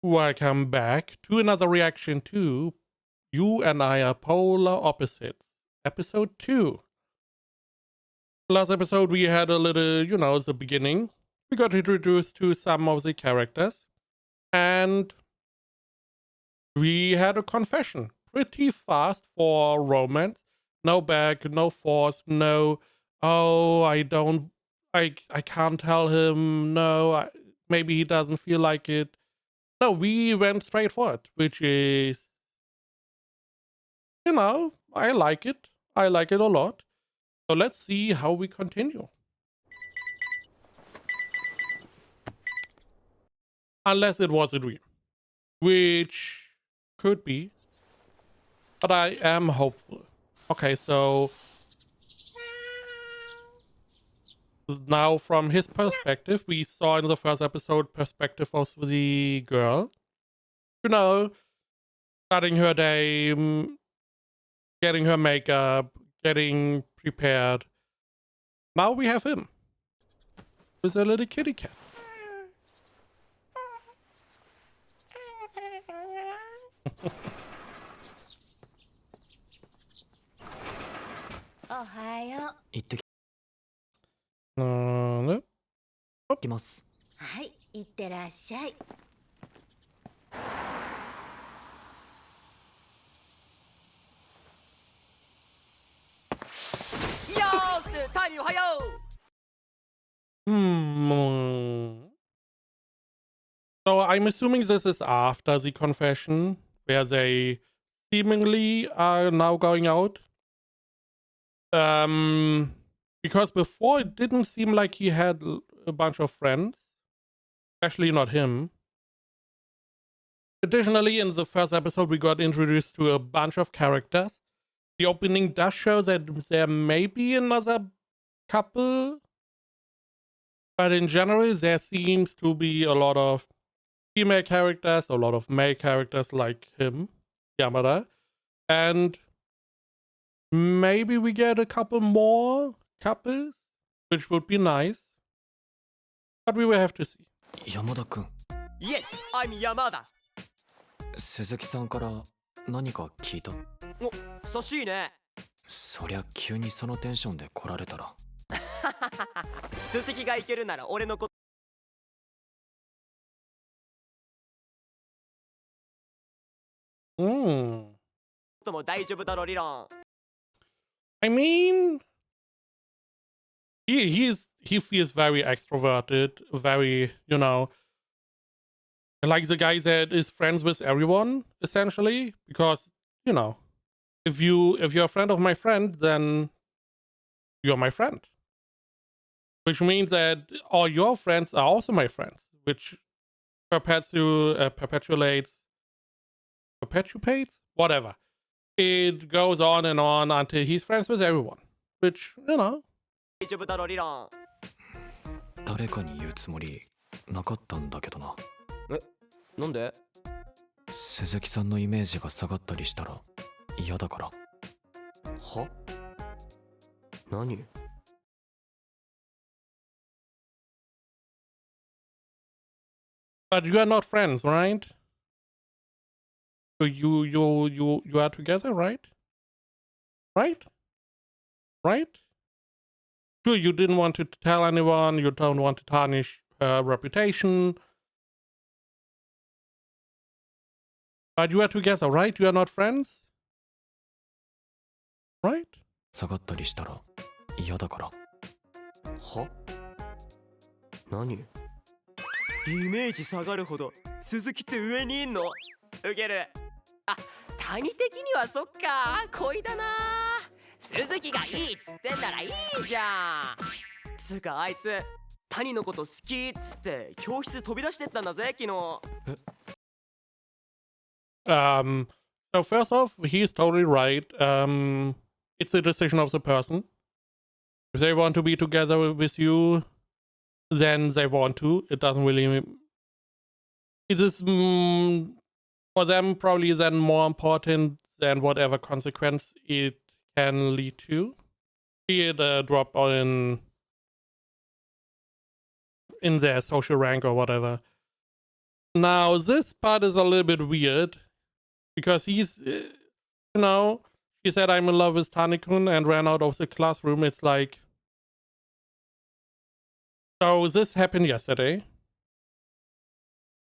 Welcome back to another reaction to You and I Are Polar Opposites, episode 2. Last episode we had a little, the beginning. We got introduced to some of the characters, and we had a confession. Pretty fast for romance. No back, no force, no, oh, I can't tell him, no, maybe he doesn't feel like it. No, we went straight for it, which is, I like it. I like it a lot. So let's see how we continue. Unless it was a dream, which could be, but I am hopeful. Okay, so now from his perspective, we saw in the first episode perspective of the girl, starting her day, getting her makeup, getting prepared. Now we have him with a little kitty cat. Ohayo. 行ってき Nope. ます。はい、いってらっしゃい。Tiny, ohayo! So I'm assuming this is after the confession, where they seemingly are now going out. Because before it didn't seem like he had a bunch of friends, especially not him. Additionally, in the first episode, we got introduced to a bunch of characters. The opening does show that there may be another couple, but in general, there seems to be a lot of female characters, a lot of male characters like him, Yamada, and maybe we get a couple more couples, which would be nice, but we will have to see. 山田君。 Yes, I'm Yamada. 鈴木さんから何か聞いた？お、久しいね。そりゃ急にそのテンションで来られたら。鈴木がいけるなら俺のこと。も大丈夫だろ理論。I mean, he feels very extroverted, very, like the guy that is friends with everyone, essentially, because, if you're a friend of my friend, then you're my friend. Which means that all your friends are also my friends, which perpetuates, whatever. It goes on and on until he's friends with everyone, which, 大丈夫だろ理論。誰かに言うつもりなかったんだけどな。え、なんで？鈴木さんのイメージが下がったりしたら嫌だから。は？何？ But you are not friends, right? So you are together, right? Right? Sure, you didn't want to tell anyone, you don't want to tarnish her reputation. But you are together, right? You are not friends? Right? 下がったりしたら嫌だから。は？何？イメージ下がるほど鈴木って上にいんの？ウケる。あ、谷的にはそっか、恋だな。鈴木がいいっつってんならいいじゃん。つうかあいつ谷のこと好きっつって教室飛び出してったんだぜ昨日。So first off, he's totally right. It's a decision of the person. If they want to be together with you, then they want to. It doesn't really. It is for them probably then more important than whatever consequence it can lead to. Be it a drop in their social rank or whatever. Now, this part is a little bit weird because he's, she said, I'm in love with Tanikun and ran out of the classroom. It's like, so this happened yesterday.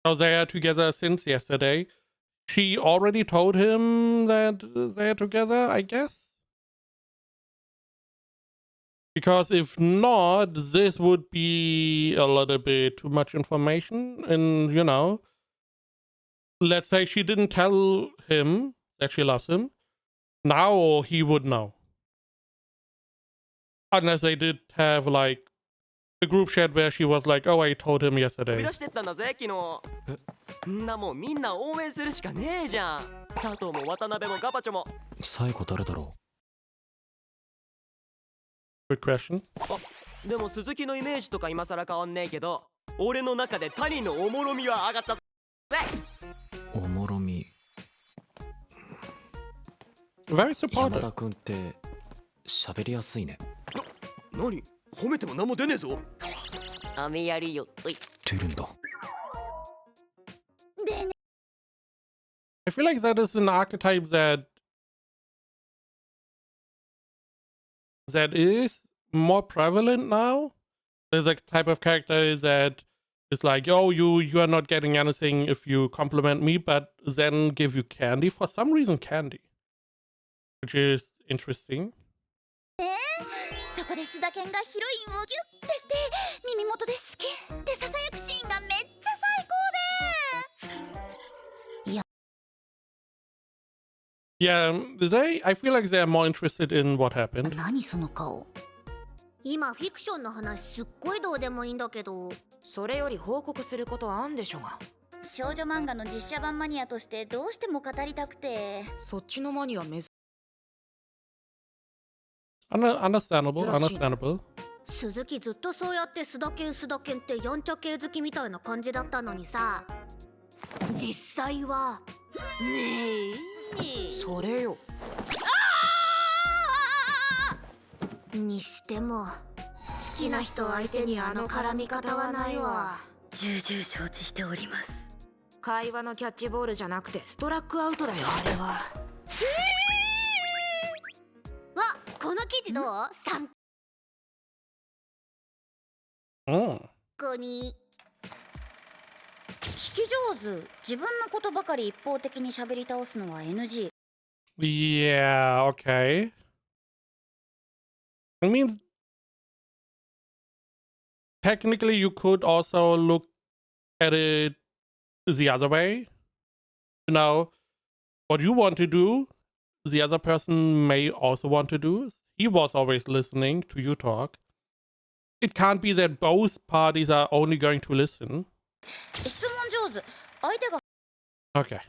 So they are together since yesterday. She already told him that they're together, I guess. Because if not, this would be a little bit too much information. And, let's say she didn't tell him that she loves him. Now he would know. Unless they did have, like, the group chat where she was like, oh, I told him 飛び yesterday. 出してったんだぜ昨日んなもんみんな応援するしかねえじゃん佐藤も渡辺もガパチョもサイコ誰だろ Good question. でも鈴木のイメージとか今更変わんねえけど俺の中で谷のおもろみは上がったぜう。おもろみ。 Very 山 supportive. 田くんって喋りやすいね。何褒めても何も出ねえぞ雨やりよおい出るんだ。でね I feel like that is an archetype that is more prevalent now. There's a type of character that is like, oh, you are not getting anything if you compliment me, but then give you candy. For some reason, candy. Which is interesting. そこで須田健がヒロインをギュッてして耳元で好きってささやくシーンがめっちゃ最高で Yeah, I feel like they're more interested in what happened. 何その顔今フィクションの話すっごいどうでもいいんだけどそれより報告することあんでしょが少女漫画の実写版マニアとしてどうしても語りたくてそっちのマニア珍 Understandable, understandable. 鈴木ずっとそうやって須田健ってやんちゃ系好きみたいな感じだったのにさ実際はねえそれよにしても好きな人相手にあの絡み方はないわ重々承知しております会話のキャッチボールじゃなくてストラックアウトだよあれはこの記事どう参 Mm. 考に聞き上手自分のことばかり一方的に喋り倒すのは NG Yeah, okay. I mean, technically, you could also look at it the other way. What you want to do, the other person may also want to do. He was always listening to you talk. It can't be that both parties are only going to listen. 質問上手相手が Okay.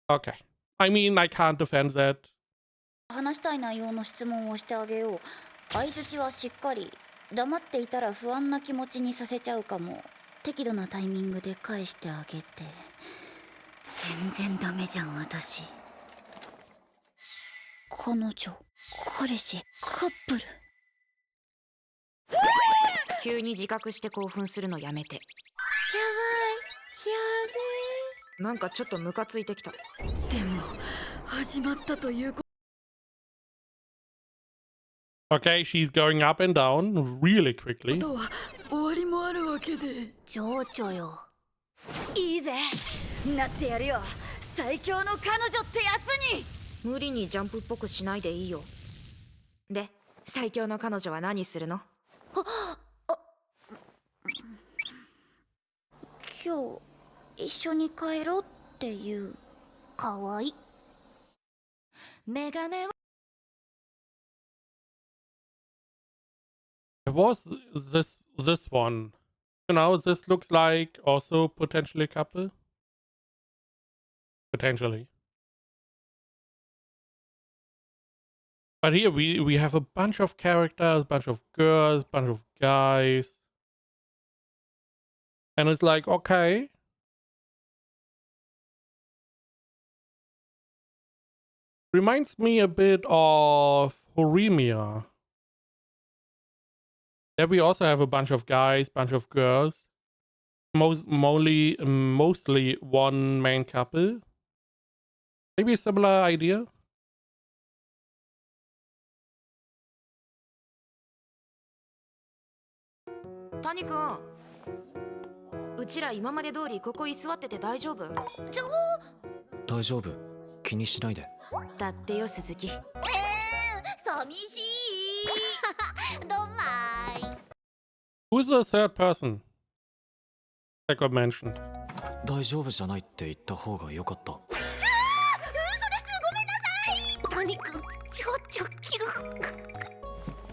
Okay. I mean, I can't defend that. 話したい内容の質問をしてあげよう相槌はしっかり黙っていたら不安な気持ちにさせちゃうかも適度なタイミングで返してあげて全然ダメじゃん私彼女彼氏カップル急に自覚して興奮するのやめてやばい幸なんかちょっとムカついてきたせでも始まったというこ Okay, she's going up and down really quickly. とは終わりもあるわけで情緒よいいぜなってやるよ最強の彼女ってやつに無理にジャンプっぽくしないでいいよで最強の彼女は何するの今日一緒に帰ろうっていうかわいいメガネを It was this one. This looks like also potentially a couple. Potentially. But here we have a bunch of characters, bunch of girls, bunch of guys. And it's like, okay. Reminds me a bit of Horimiya. There we also have a bunch of guys, bunch of girls. mostly one main couple. Maybe a similar idea. Tani君、うちら今まで通りここ居座ってて大丈夫？大丈夫、気にしないで。だってよ鈴木。寂しいどんまい Who's the third person that got mentioned? 大丈夫じゃないって言った方が良かった。トニ君超直球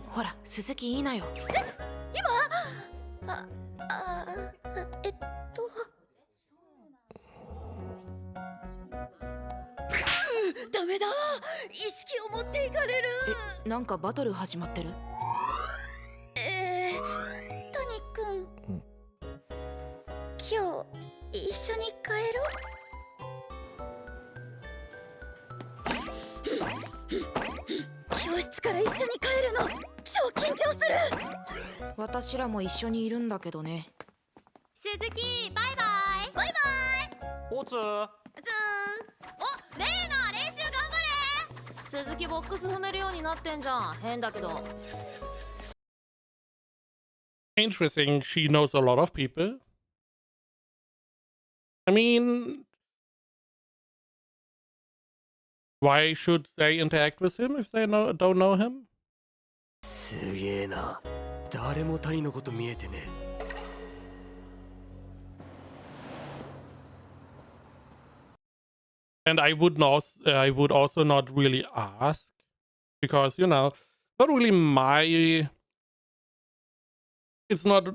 ほら鈴木いいなよ。ダメだ意識を持っていかれるなんかバトル始まってる？トニ君、今日一緒に帰ろう教室から一緒に帰るの超緊張する私らも一緒にいるんだけどね。鈴木バイバイバイバイおつズーンおレイナ練習頑張れ鈴木ボックス踏めるようになってんじゃん。変だけど。Interesting, she knows a lot of people. I mean, why should they interact with him if they don't know him? すげえな。誰も谷のこと見えてね。And I would also not really ask because not really my. It's not.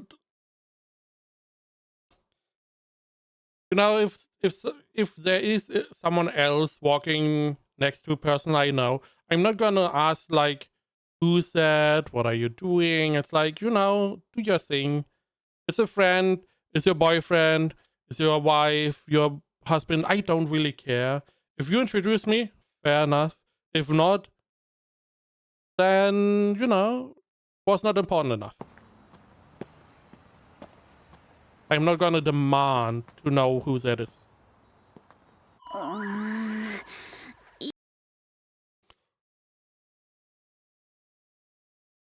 If there is someone else walking next to a person I know, I'm not gonna ask like, who's that? What are you doing? It's like, do your thing. It's a friend. It's your boyfriend. It's your wife. Your husband. I don't really care. If you introduce me, fair enough. If not, then was not important enough. I'm not gonna demand to know who that is.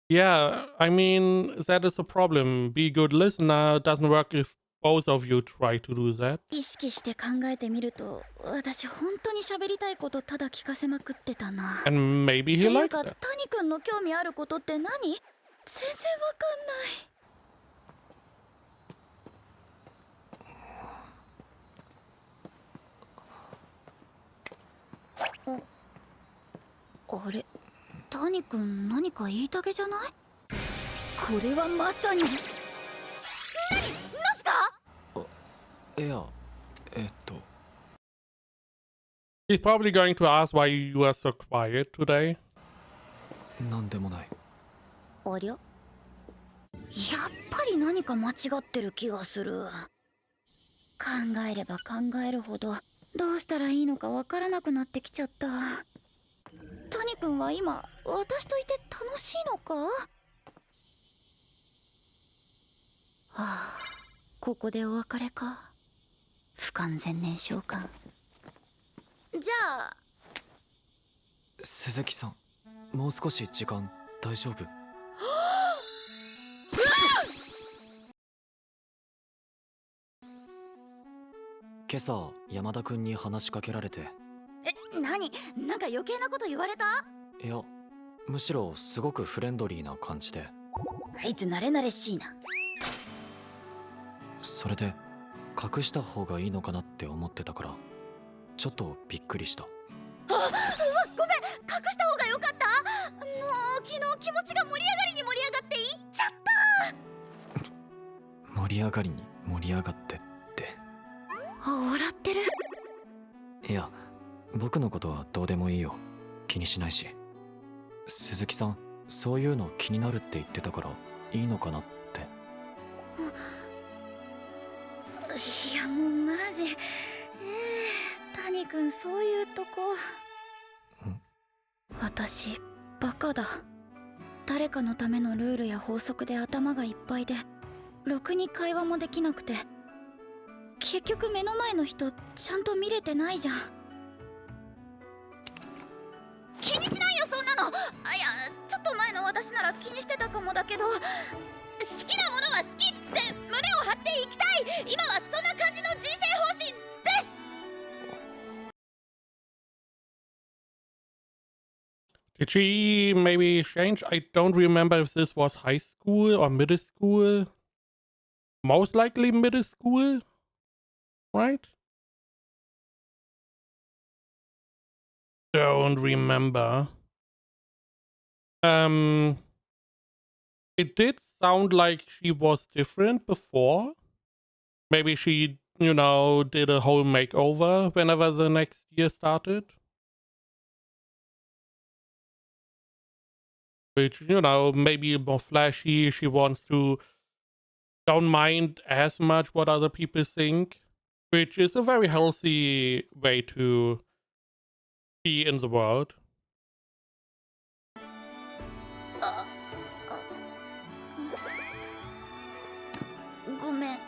Yeah, I mean, that is a problem. Be a good listener doesn't work if both of you try to do that. 意識して考えてみると私本当に喋りたいことただ聞かせまくってたな。 And maybe って he いう likes か that. 谷君の興味あることって何？全然わかんないあれ谷君何か言いたげじゃない？これはまさに何？なんすか？いや、He's probably going to ask why you are so quiet today. なんでもない。ありゃやっぱり何か間違ってる気がする。考えれば考えるほどどうしたらいいのかわからなくなってきちゃった。谷君は今私といて楽しいのか？はあ、ここでお別れか。不完全燃焼感。じゃあ鈴木さん、もう少し時間大丈夫？今朝山田君に話しかけられて。何？なんか余計なこと言われた？いや、むしろすごくフレンドリーな感じで。あいつ慣れ慣れしいな。それで隠した方がいいのかなって思ってたからちょっとびっくりした。ごめん、隠した方がよかった。もう昨日気持ちが盛り上がりに盛り上がって言っちゃった。盛り上がりに盛り上がってって。笑ってる？いや、僕のことはどうでもいいよ。気にしないし。鈴木さん、そういうの気になるって言ってたからいいのかなって。いやもうマジ、谷君そういうとこ。私バカだ。誰かのためのルールや法則で頭がいっぱいでろくに会話もできなくて結局目の前の人ちゃんと見れてないじゃん。気にしないよそんなの。いやちょっと前の私なら気にしてたかもだけど、好きなものは好きって胸を張っていきたい。今はそんな感じの人生方針です。Did she maybe change? I don't remember if this was high school or middle school. Most likely middle school, right? Don't remember. It did sound like she was different before. Maybe she, did a whole makeover whenever the next year started. Which, maybe more flashy. She wants to don't mind as much what other people think, which is a very healthy way to be in the world. ごめん、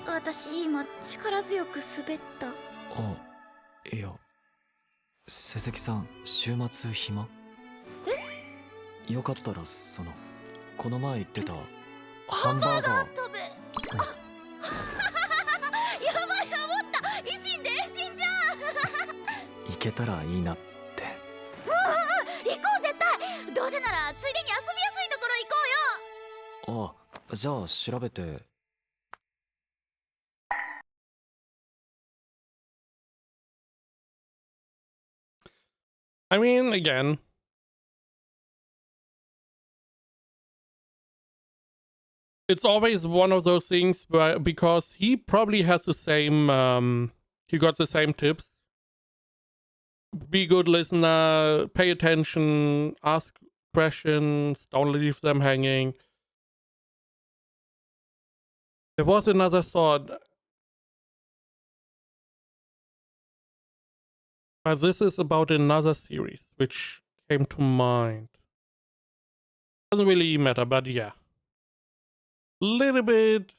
私今力強く滑った。あ、いや、鈴木さん、週末暇？よかったらこの前言ってたハンバーガー食べ。やばい、思った。維新伝心じゃん。行けたらいいなって。行こう絶対。どうせならついでに遊びやすいところ行こうよ。あ、じゃあ調べて。I mean, again, it's always one of those things where, because he probably has the same, he got the same tips. Be a good listener, pay attention, ask questions, don't leave them hanging. There was another thought. But this is about another series which came to mind. Doesn't really matter, but yeah. Little bit,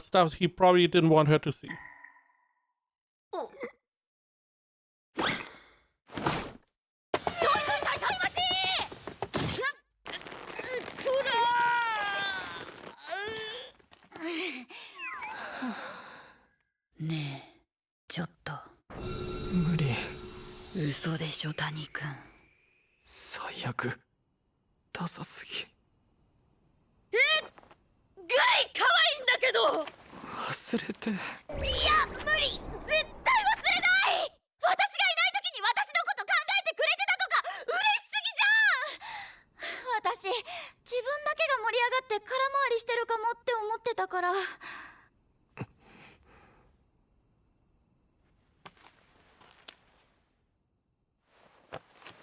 stuff he probably didn't want her to see. ねえ、ちょっと。無理。嘘でしょ、谷君。最悪。ダサすぎ。ぐい、可愛いんだけど。忘れて。いや、無理。絶対忘れない。私がいない時に私のこと考えてくれてたとか嬉しすぎじゃん。私、自分だけが盛り上がって空回りしてるかもって思ってたから。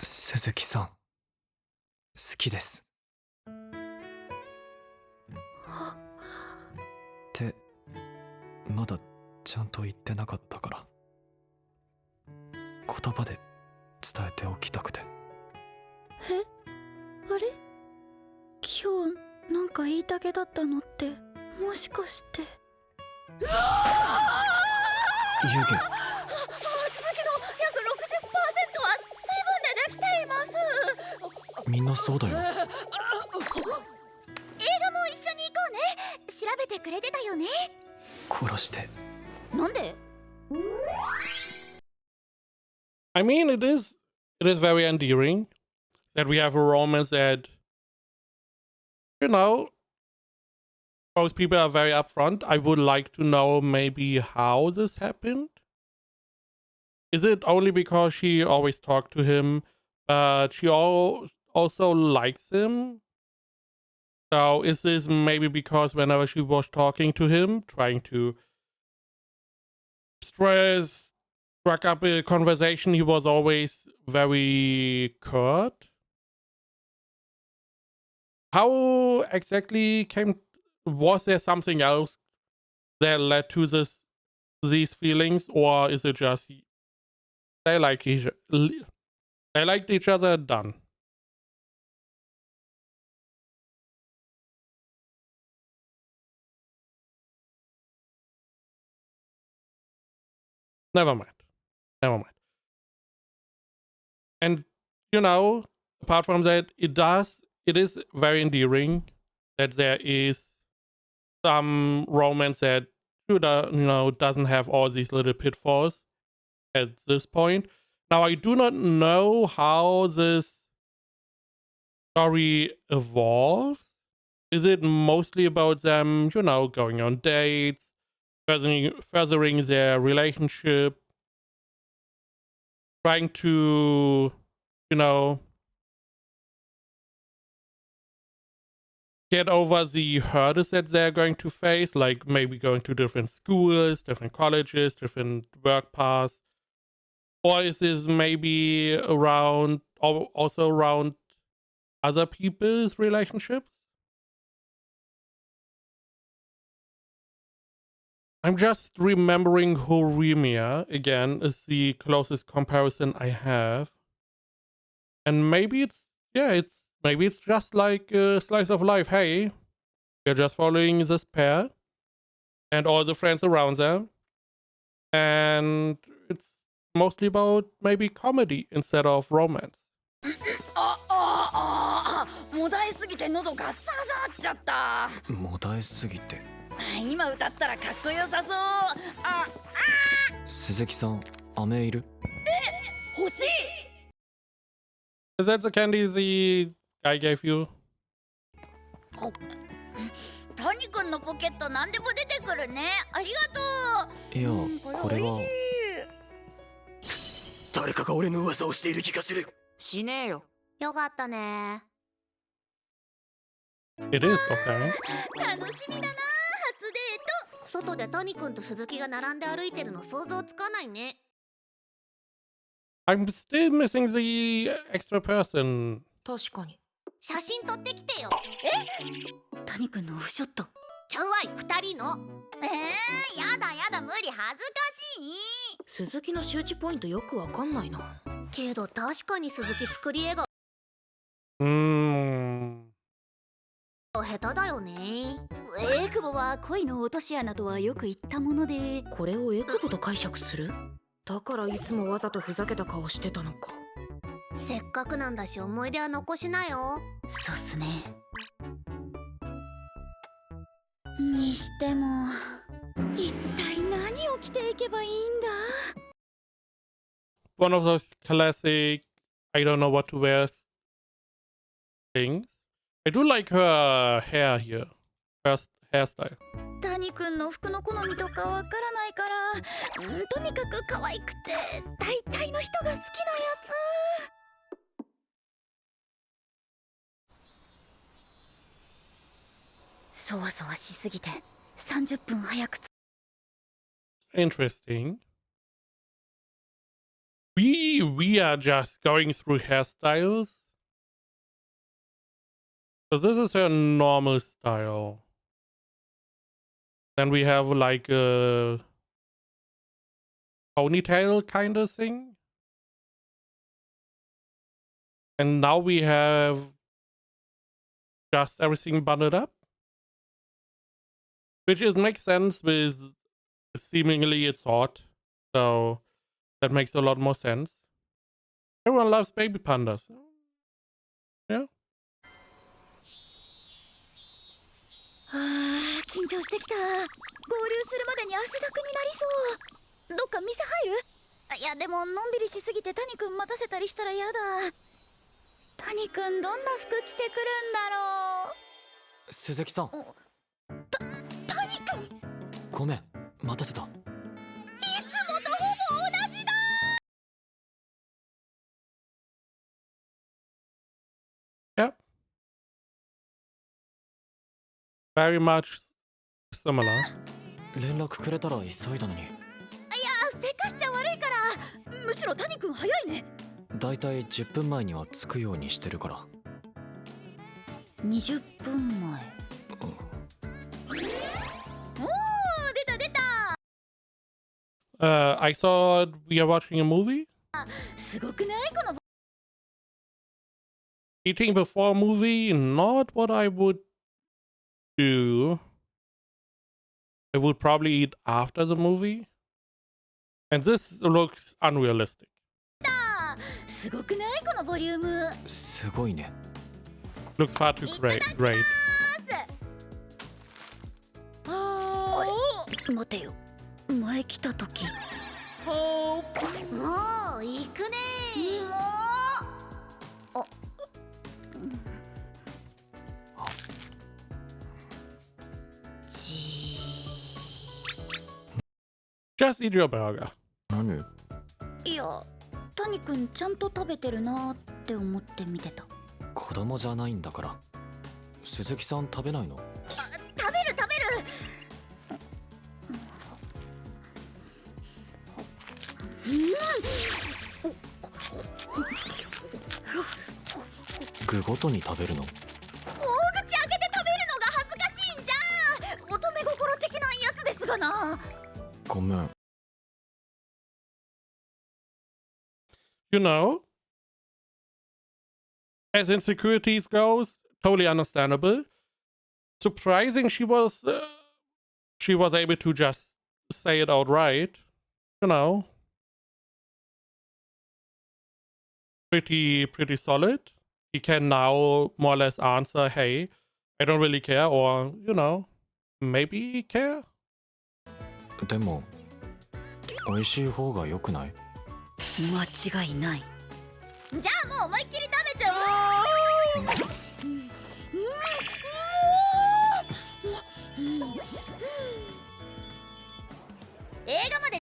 鈴木さん、好きです。ってまだちゃんと言ってなかったから、言葉で伝えておきたくて。あれ、今日なんか言いたげだったのってもしかして。湯気。続きの約 60% は水分でできています。みんなそうだよ。映画も一緒に行こうね。調べてくれてたよね。殺して。なんで？ I mean, it is very endearing that we have a romance that, most people are very upfront. I would like to know maybe how this happened. Is it only because she always talked to him, but she also likes him? So is this maybe because whenever she was talking to him, trying to struck up a conversation, he was always very curt? How exactly was there something else that led to these feelings, or is it just they liked each other, done? Never mind. Never mind. And, you know, apart from that, it is very endearing that there is some romance that, doesn't have all these little pitfalls at this point. Now, I do not know how this story evolves. Is it mostly about them, going on dates, furthering their relationship, trying to, get over the hurdles that they're going to face, like maybe going to different schools, different colleges, different work paths? Or is this maybe also around other people's relationships? I'm just remembering Horimiya again is the closest comparison I have. And maybe it's just like a slice of life. Hey, we're just following this pair and all the friends around them. And it's mostly about maybe comedy instead of romance. もだえすぎて喉がサザっちゃった。もだえすぎて。今歌ったらかっこよさそう。鈴木さん、飴いる？欲しい。Is that the candy the guy gave you? 谷君のポケット何でも出てくるね。ありがとう。いや、これは。誰かが俺の噂をしている気がする。しねえよ。よかったね。It is, okay. 楽しみだな、初デート。外で谷君と鈴木が並んで歩いてるの想像つかないね。I'm still missing the extra person. 確かに。写真撮ってきてよ。ト。谷君のオフショット。ちゃうわい、二人の。やだやだ、無理、恥ずかしい。鈴木の周知ポイントよくわかんないな。けど確かに鈴木作り笑顔下手だよね。エクボは恋の落とし穴とはよく言ったもので。これをエクボと解釈する？だからいつもわざとふざけた顔してたのか。せっかくなんだし思い出は残しなよ。そうっすね。にしても一体何を着ていけばいいんだ。 One of those classic I don't know what to wear things. I do like her hair here. Her hairstyle. 谷君の服の好みとかわからないから、とにかく可愛くて大体の人が好きなやつ。そわそわしすぎて30分早く。 Interesting. We are just going through hairstyles. So this is her normal style. Then we have like a ponytail kind of thing. And now we have just everything bundled up. Which makes sense with seemingly it's hot. So that makes a lot more sense. Everyone loves baby pandas. Yeah. 緊張してきた。合流するまでに汗だくになりそう。どっか店入る？いやでものんびりしすぎて谷君待たせたりしたらやだ。谷君どんな服着てくるんだろう。鈴木さん。谷君。ごめん、待たせた。いつもとほぼ同じだ。Yep. Very much similar. 連絡くれたら急いだのに。いや、せかしちゃ悪いから。むしろ谷君早いね。だいたい10分前には着くようにしてるから。20分前。おー、出た出た。I saw we are watching a movie. すごくないこの。 Eating before a movie, not what I would do. I would probably eat after the movie. And this looks unrealistic. すごくないこのボリューム。すごいね。 Looks far too great. あれ待てよ、前来た時。もう行くねJust eat your burger. 何？いや、谷くんちゃんと食べてるなって思って見てた。子供じゃないんだから。鈴木さん食べないの？食べる食べる。具ごとに食べるの？大口開けて食べるのが恥ずかしいんじゃん。乙女心的なやつですがな。ごめん。You know, as insecurities goes, totally understandable. Surprising she was able to just say it outright. You know, pretty solid. He can now more or less answer, "Hey, I don't really care," or you know, maybe care. でも美味しい方が良くない？間違いない。じゃあもう思いっきり食べちゃおう。映画まで。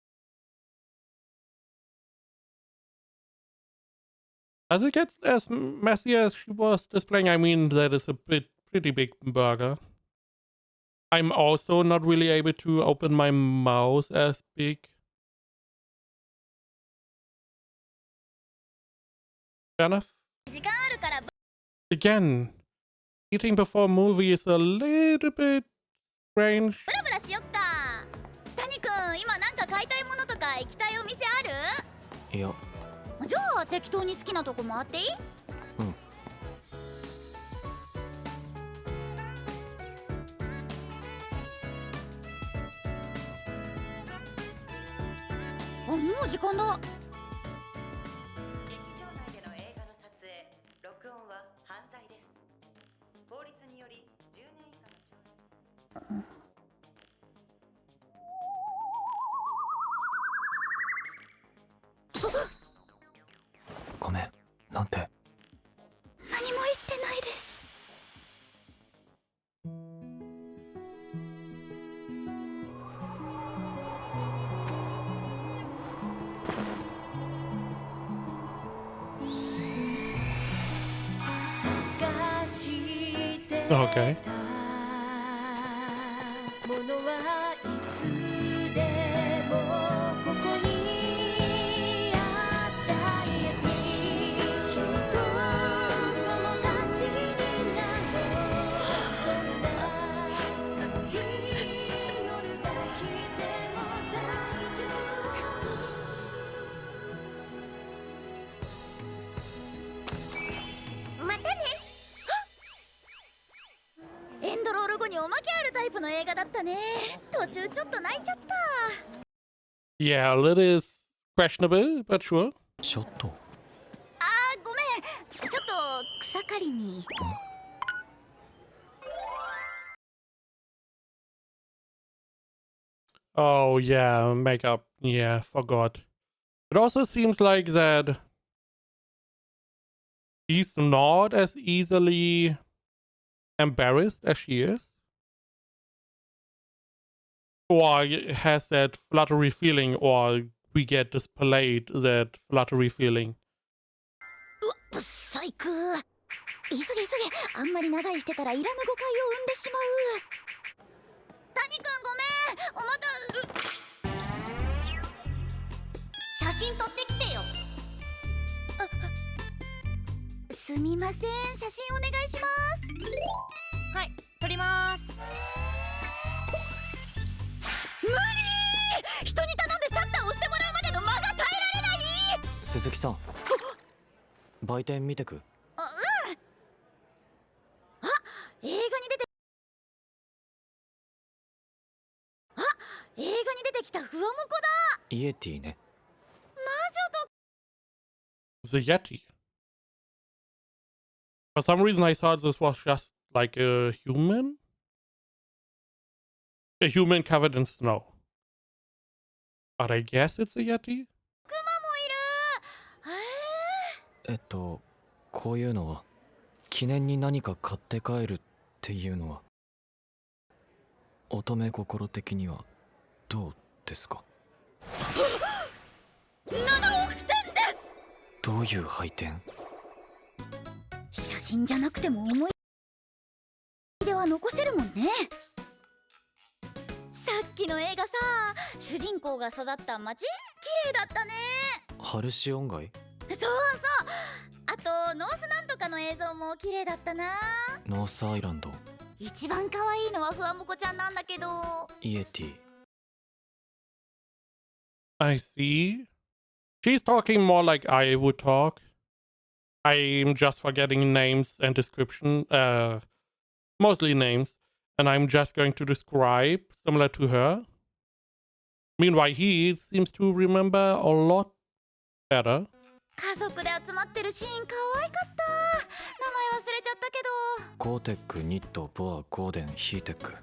Does it get as messy as she was displaying? I mean, that is a pretty big burger. I'm also not really able to open my mouth as big. Fair enough. 時間あるから。 Again, eating before a movie is a little bit strange. ブラブラしよっか。谷くん、今なんか買いたいものとか行きたいお店ある？いや。じゃあ適当に好きなとこ回っていい？うん。あ、もう時間だ。劇場内での映画の撮影、録音は犯罪です。法律により10年以下の懲役。ごめん。なんて？何も言ってないです。Okay. ものはいつでもここにあったイエティ、君と友達になろう。どんな寒い夜が来ても大丈夫。またね。エンドロール後におまけあるタイプの映画だったね。途中ちょっと泣いちゃった。 Yeah, it is questionable, but sure. ちょっと。あー、ごめん。ちょっと草刈りに。Oh yeah, makeup. Yeah, forgot. It also seems like that she's not as easily embarrassed as she is. Or has that fluttery feeling, or we get displayed that fluttery feeling. うわ、ぶっ細工。急げ急げ。あんまり長居してたらいらぬ誤解を生んでしまう。谷くんごめん。おまた。写真撮ってきてよ。すみません。写真お願いします。はい、撮ります。無理。人に頼んでシャッター押してもらうまでの間が耐えられない。鈴木さん。売店見てく。あ、うん。あ、映画に出て。あ、映画に出てきたふわもこだ。イエティね。魔女と The Yeti. For some reason, I thought this was just like a human. A human covered in snow. But I guess it's a Yeti? クマもいる。こういうのは記念に何か買って帰るっていうのは乙女心的にはどうですか。7億点です。どういう配点？写真じゃなくても思い出は残せるもんね。さっきの映画さ、主人公が育った街、綺麗だったね。ハルシオン街？そうそう。あとノースなんとかの映像も綺麗だったな。ノースアイランド。一番可愛いのはふわもこちゃんなんだけど。イエティ。I see. She's talking more like I would talk. I'm just forgetting names and description. Mostly names. And I'm just going to describe similar to her. Meanwhile, he seems to remember a lot better. 家族で集まってるシーン可愛かった。名前忘れちゃったけど。ゴーテック、ニット、ボア、ゴーデン、ヒーテック。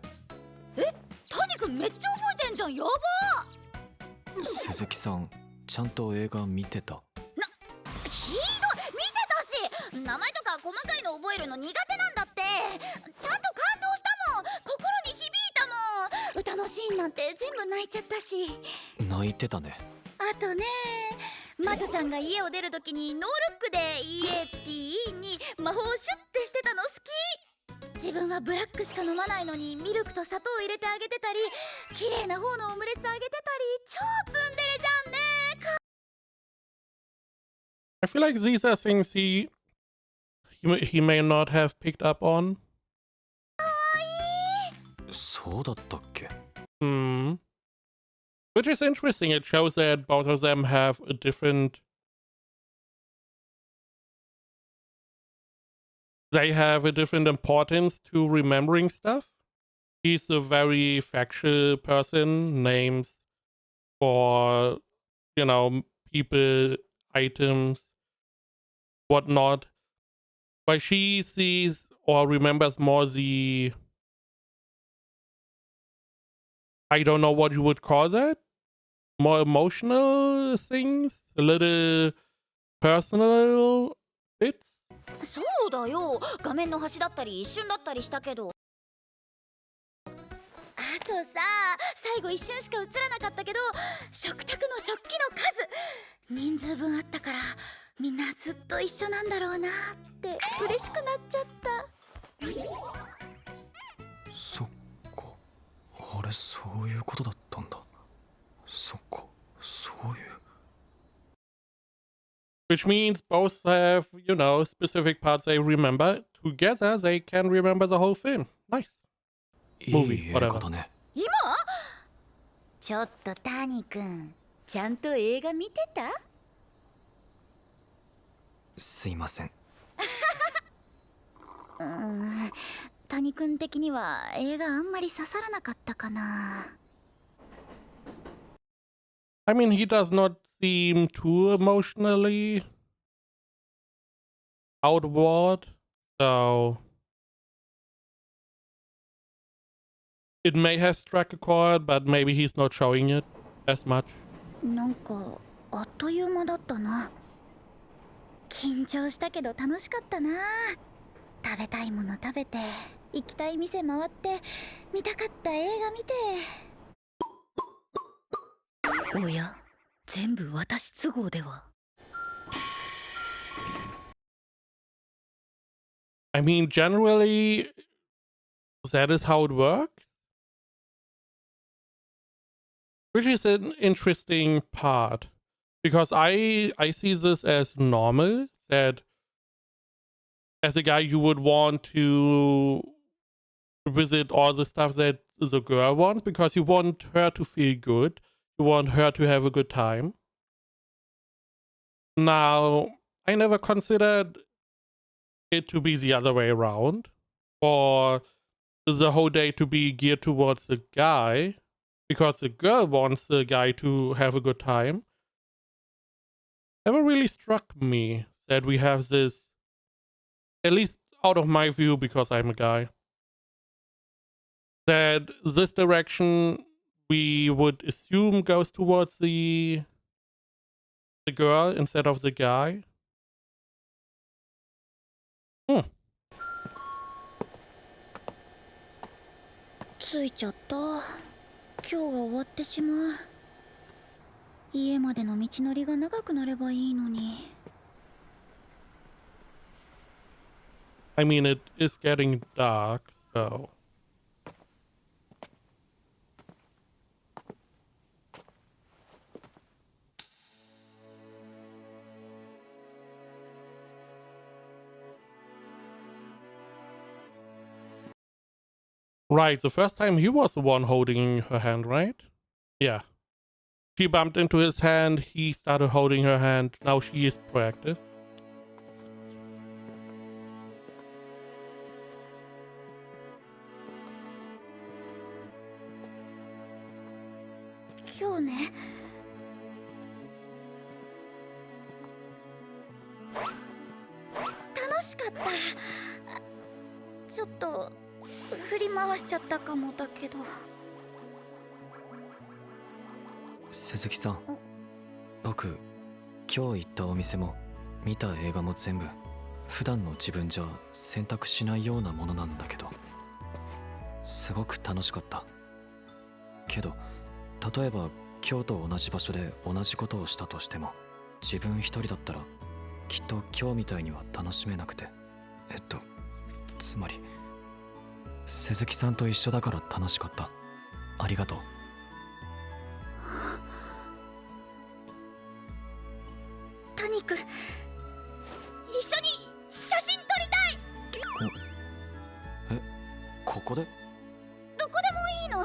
タニくんめっちゃ覚えてんじゃん。やば。鈴木さん、ちゃんと映画見てた？ひどい。見てたし、名前とか細かいの覚えるの苦手なんだって。ちゃんと感動したもん。心に響いたもん。歌のシーンなんて全部泣いちゃったし。泣いてたね。あとね、魔女ちゃんが家を出るときにノールックでイエティに魔法をシュッてしてたの好き。自分はブラックしか飲まないのにミルクと砂糖を入れてあげてたり、綺麗な方のオムレツあげてたり、超ツンデレじゃんね。I feel like these are things he may not have picked up on. そうだったっけ？ Hmm. Which is interesting. It shows that both of them have a different. They have a different importance to remembering stuff. He's a very factual person, names for, people, items, whatnot. But she sees or remembers more the. I don't know what you would call that. More emotional things, a little personal bits. そうだよ。画面の端だったり一瞬だったりしたけど。あとさ、最後一瞬しか映らなかったけど、食卓の食器の数人数分あったから、みんなずっと一緒なんだろうなって嬉しくなっちゃった。そっか。あれ、そういうことだったんだ。そっか、そういう。Which means both have, specific parts they remember. Together, they can remember the whole film. Nice. い Movie, い映 whatever. 画だね。今？ちょっとタニくん、ちゃんと映画見てた？すいません。谷くん的には映画あんまり刺さらなかったかな。I mean, he does not seem too emotionally outward, so it may have struck a chord, but maybe he's not showing it as much. なんかあっという間だったな。緊張したけど楽しかったな。食べたいもの食べて、行きたい店回って、見たかった映画見て。おや、全部私都合では。I mean, generally, that is how it works. Which is an interesting part. Because I see this as normal, that as a guy you would want to visit all the stuff that the girl wants, because you want her to feel good, you want her to have a good time. Now, I never considered it to be the other way around, or the whole day to be geared towards the guy. because the girl wants the guy to have a good time. Never really struck me that we have this, at least out of my view, because I'm a guy, that this direction we would assume goes towards the girl instead of the guy.着いちゃった。今日が終わってしまう。家までの道のりが長くなればいいのに。I mean, it is getting dark, so. Right, the first time he was the one holding her hand, right? Yeah. She bumped into his hand, he started holding her hand, now she is proactive.今日ね。楽しかった。ちょっと振り回しちゃったかもだけど。鈴木さん、僕今日行ったお店も見た映画も全部普段の自分じゃ選択しないようなものなんだけど、すごく楽しかった。けど例えば今日と同じ場所で同じことをしたとしても、自分一人だったらきっと今日みたいには楽しめなくて、つまり鈴木さんと一緒だから楽しかった。ありがとう。谷君、一緒に写真撮りたい。ここで？どこでもいいの。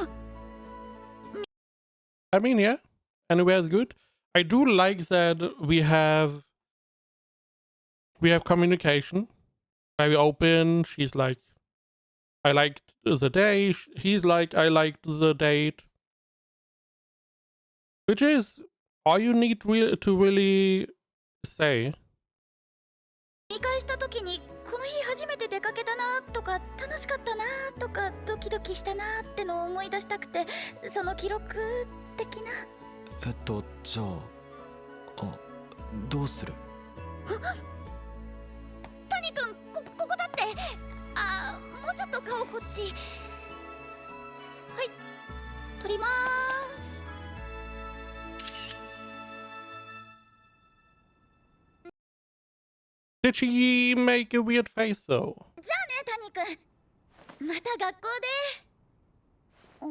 I mean, yeah, anywhere is good. I do like that we have communication, very open. She's like, I liked the day. He's like, I liked the date. Which is all you need to really say. 見返した時にこの日初めて出かけたなとか楽しかったなとかドキドキしたなってのを思い出したくて、その記録的な。じゃあ、どうする？谷君、ここだって。もうちょっと顔こっち。はい、撮りまーす。Did she make a weird face though? じゃあね、谷君。また学校で。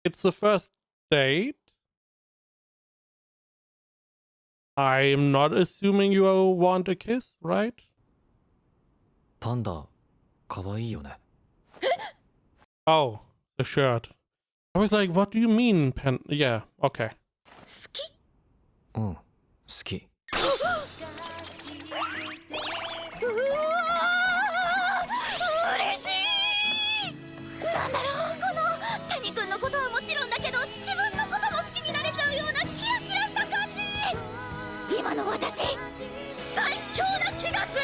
It's the first date. I'm not assuming you want a kiss, right? パンダ、かわいいよね。Oh, the shirt. I was like, what do you mean, pen? Yeah, okay. 好き？うん、好き。嬉しい。なんだろう、この谷君のことはもちろんだけど、自分のことも好きになれちゃうようなキラキラした感じ。今の私、最強な気がする。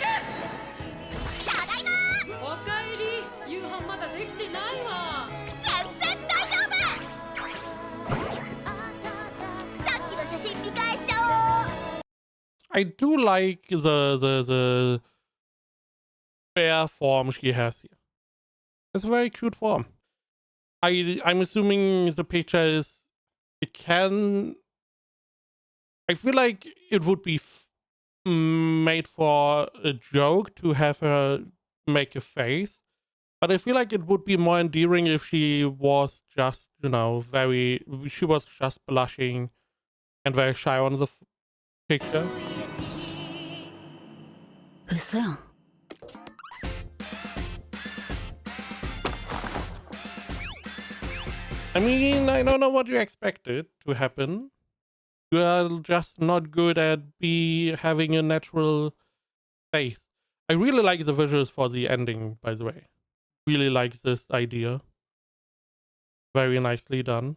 ただいま。おかえり。夕飯まだできてないわ。全然大丈夫。さっきの写真見返しちゃおう。I do like the fair form she has here. It's a very cute form. I'm assuming the picture is. It can. I feel like it would be made for a joke to have her make a face, but I feel like it would be more endearing if she was just, she was just blushing and very shy on the picture. 嘘やん。I mean, I don't know what you expected to happen. You are just not good at having a natural face. I really like the visuals for the ending, by the way. Really like this idea. Very nicely done.